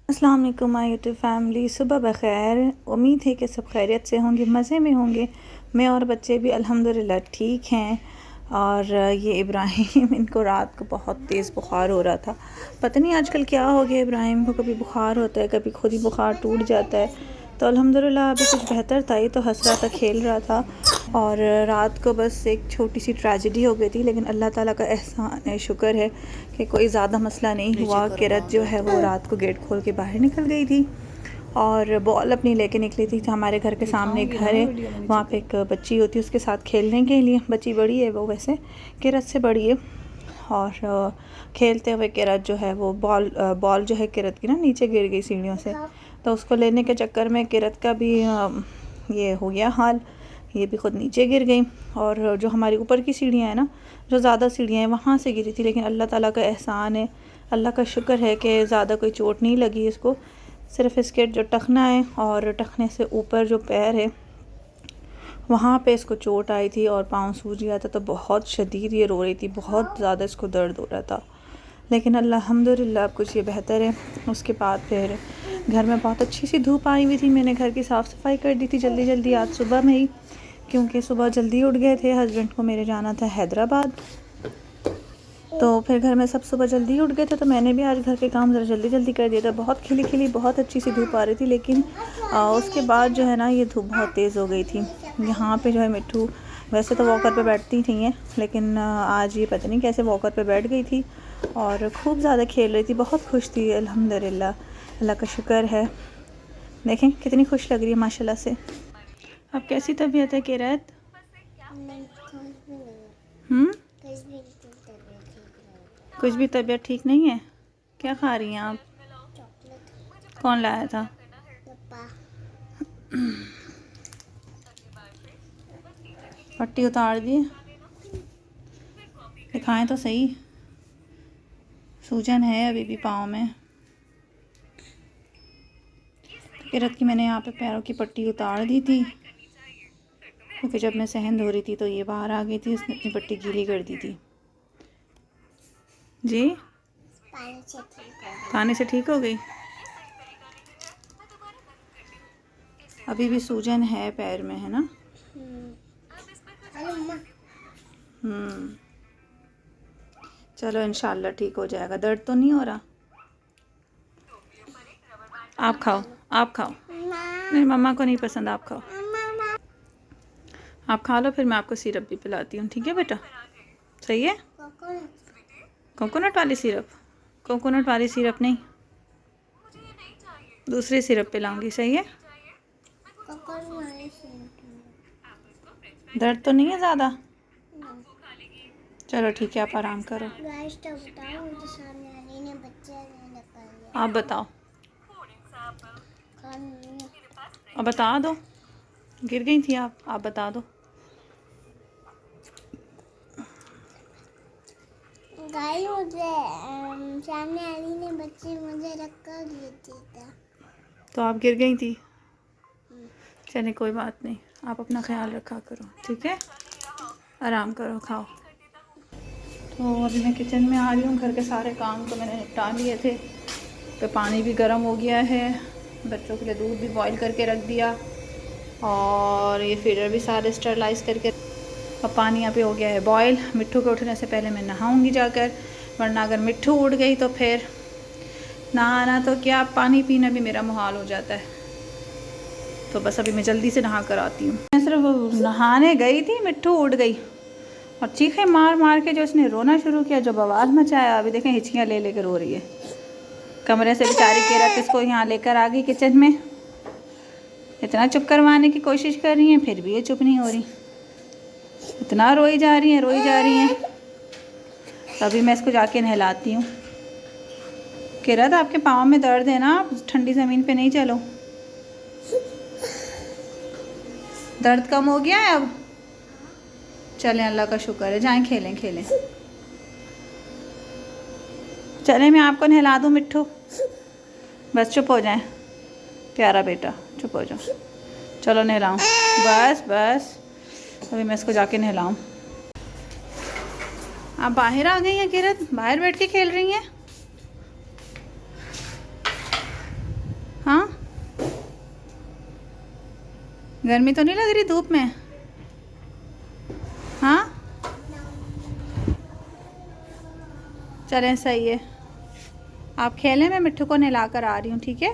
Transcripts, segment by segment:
अस्सलाम वालेकुम my YouTube family. सुबह बखैर। उम्मीद है कि सब खैरियत से होंगे, मज़े में होंगे। मैं और बच्चे भी अल्हम्दुलिल्लाह ठीक हैं। और ये इब्राहिम इनको रात को बहुत तेज़ बुखार हो रहा था। पता नहीं आजकल क्या हो गया इब्राहिम को, कभी बुखार होता है, कभी खुद ही बुखार टूट जाता है। तो अल्हम्दुलिल्लाह अभी कुछ बेहतर था, ही तो हंस रहा था, खेल रहा था। और रात को बस एक छोटी सी ट्रेजेडी हो गई थी, लेकिन अल्लाह ताला का एहसान है, शुक्र है कि कोई ज़्यादा मसला नहीं हुआ। किरत जो है वो रात को गेट खोल के बाहर निकल गई थी और बॉल अपनी लेके निकली थी। हमारे घर के सामने एक घर है, वहाँ पे एक बच्ची होती है उसके साथ खेलने के लिए। बच्ची बड़ी है वो, वैसे किरत से बड़ी है। और खेलते हुए किरत जो है वो बॉल जो है किरत की ना नीचे गिर गई सीढ़ियों से। तो उसको लेने के चक्कर में किरत का भी ये हो गया हाल, ये भी खुद नीचे गिर गई। और जो हमारी ऊपर की सीढ़ियाँ हैं ना, जो ज़्यादा सीढ़ियाँ हैं वहाँ से गिरी थी। लेकिन अल्लाह ताला का एहसान है, अल्लाह का शुक्र है कि ज़्यादा कोई चोट नहीं लगी इसको। सिर्फ इसके जो टखना है और टखने से ऊपर जो पैर है वहाँ पे इसको चोट आई थी और पाँव सूज गया था। तो बहुत शदीद ये रो रही थी, बहुत ज़्यादा इसको दर्द हो रहा था। लेकिन अल्हम्दुलिल्लाह अब कुछ ये बेहतर है। उसके बाद फिर घर में बहुत अच्छी सी धूप आई हुई थी। मैंने घर की साफ़ सफाई कर दी थी जल्दी जल्दी आज सुबह में ही, क्योंकि सुबह जल्दी उठ गए थे। हस्बैंड को मेरे जाना था हैदराबाद, तो फिर घर में सब सुबह जल्दी उठ गए थे। तो मैंने भी आज घर के काम ज़रा जल्दी जल्दी कर दिया था। बहुत खिली खिली बहुत अच्छी सी धूप आ रही थी, लेकिन उसके बाद जो है ना ये धूप बहुत तेज़ हो गई थी। यहाँ पे जो है मिट्ठू वैसे तो वॉकर पे बैठती नहीं है, लेकिन आज ये पता नहीं कैसे वॉकर पे बैठ गई थी और खूब ज़्यादा खेल रही थी, बहुत खुश थी। अल्हम्दुलिल्लाह, अल्लाह का शुक्र है। देखें कितनी खुश लग रही है माशाल्लाह से। अब कैसी तबीयत है किरत? कुछ भी तबीयत ठीक नहीं है? क्या खा रही हैं आप? कौन लाया था? पट्टी उतार दी? दिखाएं तो सही। सूजन है अभी भी पाँव में। किरत की मैंने यहाँ पे पैरों की पट्टी उतार दी थी, क्योंकि जब मैं सहन धो रही थी तो ये बाहर आ गई थी, उसने अपनी पट्टी गीली कर दी थी। जी, पानी से ठीक हो गई। अभी भी सूजन है पैर में, है ना? चलो इंशाल्लाह ठीक हो जाएगा। दर्द तो नहीं हो रहा? आप खाओ, आप खाओ। नहीं, मम्मा को नहीं पसंद, आप खाओ। आप खा लो, फिर मैं आपको सिरप भी पिलाती हूँ, ठीक है बेटा? सही है? कोकोनट वाली सिरप? कोकोनट वाली सिरप नहीं, दूसरी सिरप पिलाऊंगी, सही है? दर्द तो नहीं है ज़्यादा? चलो ठीक है, आप आराम करो। आप बताओ, अब बता दो। गिर गई थी आप बता दो। मुझे सामने अली ने बच्चे मुझे रखा दिए थे, तो आप गिर गई थी? चलिए कोई बात नहीं, आप अपना ख्याल रखा करो, ठीक है? आराम करो, खाओ। तो अभी मैं किचन में आ रही हूँ। घर के सारे काम तो मैंने निपटा लिए थे। तो पानी भी गर्म हो गया है, बच्चों के लिए दूध भी बॉईल करके रख दिया और ये फीडर भी सारे स्टरलाइज करके। अब पानी यहाँ पे हो गया है बॉईल। मिट्ठू के उठने से पहले मैं नहाऊंगी जाकर, वरना अगर मिट्ठू उठ गई तो फिर नहाना तो क्या, पानी पीना भी मेरा मुहाल हो जाता है। तो बस अभी मैं जल्दी से नहा कर आती हूँ। मैं सिर्फ नहाने गई थी, मिट्ठू उठ गई और चीखे मार मार के जो इसने रोना शुरू किया, जो बवाल मचाया। अभी देखें हिचकियाँ ले लेकर रो रही है। कमरे से बेचारी किरत इसको यहाँ लेकर आ गई किचन में। इतना चुप करवाने की कोशिश कर रही हैं, फिर भी ये चुप नहीं हो रही। इतना रोई जा रही हैं। तभी मैं इसको जाके नहलाती हूँ। किरत आपके पाँव में दर्द है ना, आप ठंडी ज़मीन पे नहीं चलो। दर्द कम हो गया है अब? चलें, अल्लाह का शुक्र है। जाएं खेलें। चलें, मैं आपको नहला दूँ मिट्ठू। बस चुप हो जाएं, प्यारा बेटा, चुप हो जाओ। चलो नहलाऊँ, बस अभी मैं इसको जाके नहलाऊँ। आप बाहर आ गई हैं किरत? बाहर बैठ के खेल रही हैं? गर्मी तो नहीं लग रही धूप में? हाँ चलें, सही है। आप खेलें, मैं मिट्ठू को नहला कर आ रही हूँ, ठीक है?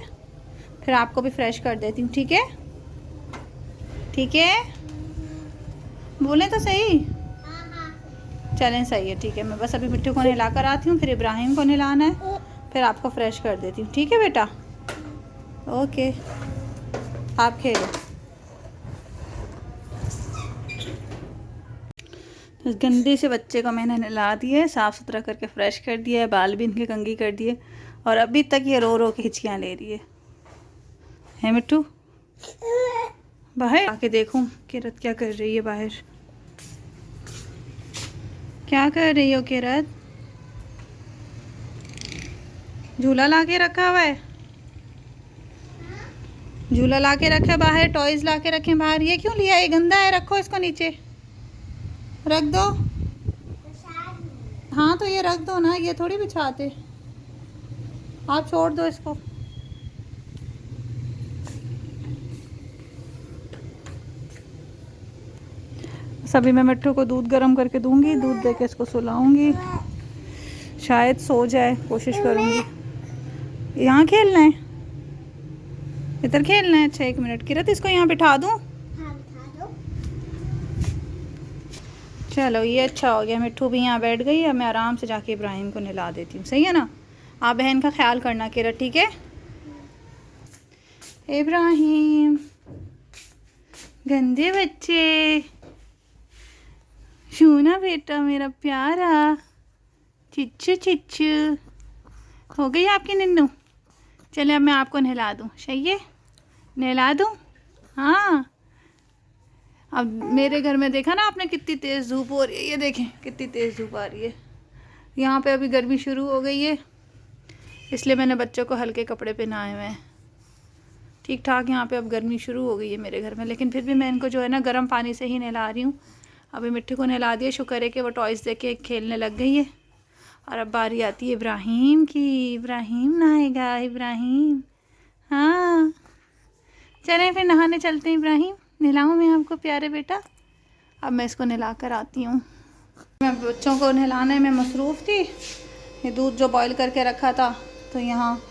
फिर आपको भी फ्रेश कर देती हूँ, ठीक है? ठीक है, बोलें तो सही। चलें, सही है, ठीक है। मैं बस अभी मिट्ठू को नहला कर आती हूँ, फिर इब्राहिम को नहलाना है, फिर आपको फ्रेश कर देती हूँ, ठीक है बेटा? ओके, आप खेलो। तो गंदे से बच्चे को मैंने नहला दिया, साफ़ सुथरा करके फ्रेश कर दिया है, बाल भी इनके कंघी कर दिए, और अभी तक ये रो रो के हिचकियाँ ले रही है मिट्टू? बाहर आके देखूं किरत क्या कर रही है बाहर। क्या कर रही हो किरत? झूला ला के रखा हुआ है? झूला ला के रखा है बाहर, टॉयज ला के रखे बाहर। ये क्यों लिया? ये गंदा है, रखो इसको नीचे, रख दो। हाँ तो ये रख दो ना, ये थोड़ी बिछाते, आप छोड़ दो इसको। सभी मैं मिट्ठू को दूध गर्म करके दूंगी, दूध देके इसको सुलाऊंगी, शायद सो जाए, कोशिश करूंगी। यहाँ खेलना है, इधर खेलना है? अच्छा 1 मिनट किरत, इसको यहाँ बिठा दूँ? चलो ये अच्छा हो गया, मिट्ठू भी यहाँ बैठ गई। अब मैं आराम से जाके इब्राहिम को नहला देती हूँ, सही है ना? आप बहन का ख्याल करना किरत, ठीक है? इब्राहिम, गंदे बच्चे, शूना बेटा मेरा प्यारा, चिच्चू चिच्चू। हो गई आपकी नन्नू? चले अब मैं आपको नहला दूँ, सही है? नहला दूँ? हाँ। अब मेरे घर में देखा ना आपने कितनी तेज़ धूप हो रही है, ये देखें कितनी तेज़ धूप आ रही है। यहाँ पे अभी गर्मी शुरू हो गई है, इसलिए मैंने बच्चों को हल्के कपड़े पहनाए हुए हैं। ठीक ठाक यहाँ पे अब गर्मी शुरू हो गई है मेरे घर में, लेकिन फिर भी मैं इनको जो है ना गर्म पानी से ही नहला रही हूँ। अभी मिट्टी को नहला दिया, शुक्र है कि वो टॉयज़ दे के खेलने लग गई है। और अब बारी आती है इब्राहिम की। इब्राहिम नहाएगा, इब्राहिम। हाँ चलें फिर नहाने चलते हैं इब्राहिम, नहलाऊँ मैं आपको प्यारे बेटा? अब मैं इसको नहला कर आती हूँ। मैं बच्चों को नहलाने में मसरूफ़ थी। ये दूध जो बॉईल करके रखा था, तो यहाँ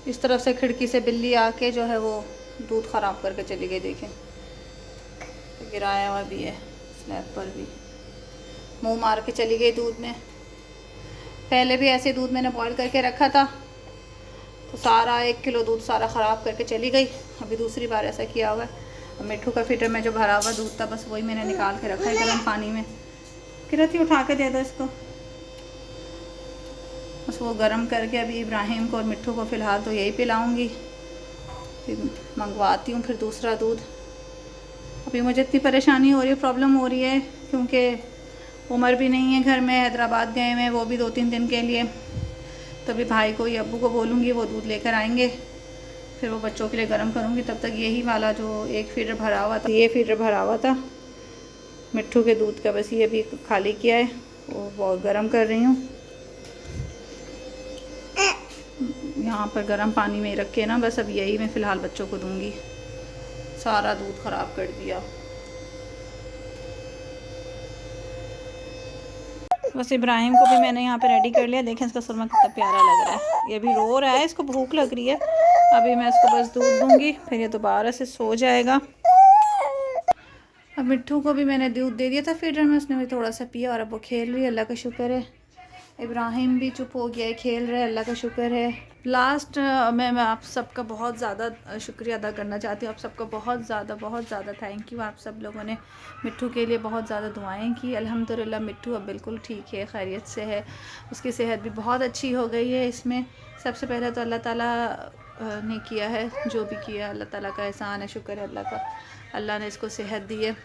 इस तरफ से खिड़की से बिल्ली आके जो है वो दूध ख़राब करके चली गई। देखें तो गिराया हुआ भी है, स्लैब पर भी मुंह मार के चली गई दूध में। पहले भी ऐसे दूध मैंने बॉईल करके रखा था, तो सारा 1 किलो दूध सारा ख़राब करके चली गई। अभी दूसरी बार ऐसा किया हुआ है। मिट्ठू का फिटर में जो भरा हुआ दूध था, बस वही मैंने निकाल के रखा है गर्म पानी में। किरती उठा के दे दो इसको, बस वो गर्म करके अभी इब्राहिम को और मिट्ठू को फ़िलहाल तो यही पिलाऊंगी, फिर मंगवाती हूँ फिर दूसरा दूध। अभी मुझे इतनी परेशानी हो रही है, प्रॉब्लम हो रही है, क्योंकि उमर भी नहीं है घर में, हैदराबाद गए हुए, वो भी 2-3 दिन के लिए। तभी भाई को या अब्बू को बोलूँगी, वो दूध लेकर आएंगे, फिर वो बच्चों के लिए गर्म करूँगी। तब तक यही वाला जो 1 फीडर भरा हुआ था, ये फीडर भरा हुआ था मिट्ठू के दूध का, बस ये भी खाली किया है, वो बहुत गर्म कर रही हूँ। यहाँ पर गर्म पानी में रख के ना, बस अब यही मैं फ़िलहाल बच्चों को दूँगी। सारा दूध ख़राब कर दिया। बस इब्राहिम को भी मैंने यहाँ पे रेडी कर लिया। देखें इसका सुरमा कितना प्यारा लग रहा है। ये भी रो रहा है, इसको भूख लग रही है। अभी मैं इसको बस दूध दूँगी, फिर ये दोबारा से सो जाएगा। अब मिट्ठू को भी मैंने दूध दे दिया था फीडर में, उसने भी थोड़ा सा पिया और अब वो खेल रही है, अल्लाह का शुक्र है। इब्राहिम भी चुप हो गया है, खेल रहा है, अल्लाह का शुक्र है। लास्ट मैं आप सबका बहुत ज़्यादा शुक्रिया अदा करना चाहती हूँ। आप सबका बहुत ज़्यादा थैंक यू। आप सब लोगों ने मिट्ठू के लिए बहुत ज़्यादा दुआएं की। अल्हम्दुलिल्लाह मिट्ठू अब बिल्कुल ठीक है, खैरियत से है, उसकी सेहत भी बहुत अच्छी हो गई है। इसमें सबसे पहले तो अल्लाह ताला ने किया है, जो भी किया अल्लाह ताला का एहसान है, शुक्र है अल्लाह का। अल्लाह ने इसको सेहत दी है,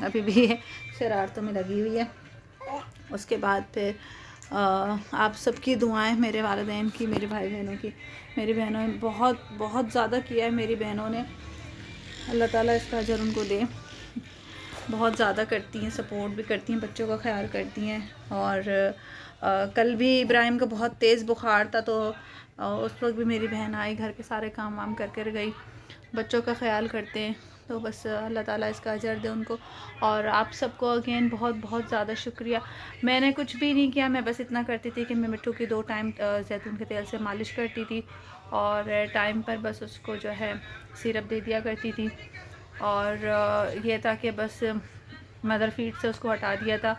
अभी भी शरारतों में लगी हुई है। उसके बाद फिर आप सबकी दुआएं, मेरे वालिदैन की, मेरे भाई बहनों की। मेरी बहनों ने बहुत ज़्यादा किया है, मेरी बहनों ने, अल्लाह ताला इसका अजर उनको दे। बहुत ज़्यादा करती हैं, सपोर्ट भी करती हैं, बच्चों का ख्याल करती हैं। और कल भी इब्राहिम का बहुत तेज़ बुखार था, तो उस वक्त भी मेरी बहन आई, घर के सारे काम वाम करके गई, बच्चों का ख्याल करते हैं। तो बस अल्लाह ताला इसका अजर दे उनको। और आप सबको अगेन बहुत बहुत ज़्यादा शुक्रिया। मैंने कुछ भी नहीं किया, मैं बस इतना करती थी कि मैं मिट्टू की 2 टाइम जैतून के तेल से मालिश करती थी और टाइम पर बस उसको जो है सिरप दे दिया करती थी। और ये था कि बस मदर फीड से उसको हटा दिया था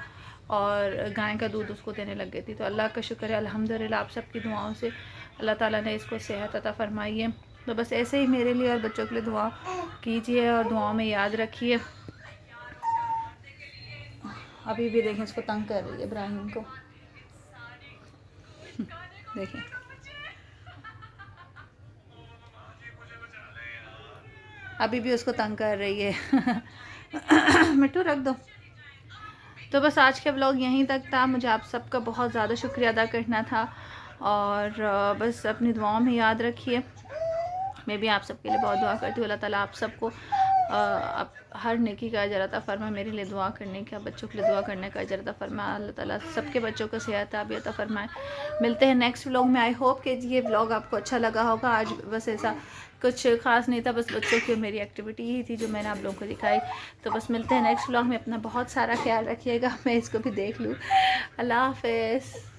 और गाय का दूध उसको देने लग गई थी। तो अल्लाह का शुक्र है अल्हम्दुलिल्लाह, आप सबकी दुआओं से अल्लाह ताला ने इसको सेहत अता फरमाई है। तो बस ऐसे ही मेरे लिए और बच्चों के लिए दुआ कीजिए और दुआओं में याद रखिए। अभी भी देखें इसको तंग कर रही है इब्राहिम को, देखें अभी भी उसको तंग कर रही है। मिट्टू रख दो। तो बस आज का व्लॉग यहीं तक था। मुझे आप सबका बहुत ज़्यादा शुक्रिया अदा करना था और बस अपनी दुआओं में याद रखिए। मैं भी आप सबके लिए बहुत दुआ करती हूँ। अल्लाह ताला आप सबको हर नेकी का अजर अता फरमाए। मेरे लिए दुआ करने का, बच्चों के लिए दुआ करने का अजर अता फरमाए। अल्लाह ताला सबके बच्चों को सेहत याफियत अता फरमाए। मिलते हैं नेक्स्ट व्लॉग में। आई होप कि ये व्लॉग आपको अच्छा लगा होगा। आज बस ऐसा कुछ ख़ास नहीं था, बस बच्चों की मेरी एक्टिविटी ही थी जो मैंने आप लोगों को दिखाई। तो बस मिलते हैं नेक्स्ट व्लॉग में। अपना बहुत सारा ख्याल रखिएगा। मैं इसको भी देख लूँ। अल्लाह हाफ़िज़।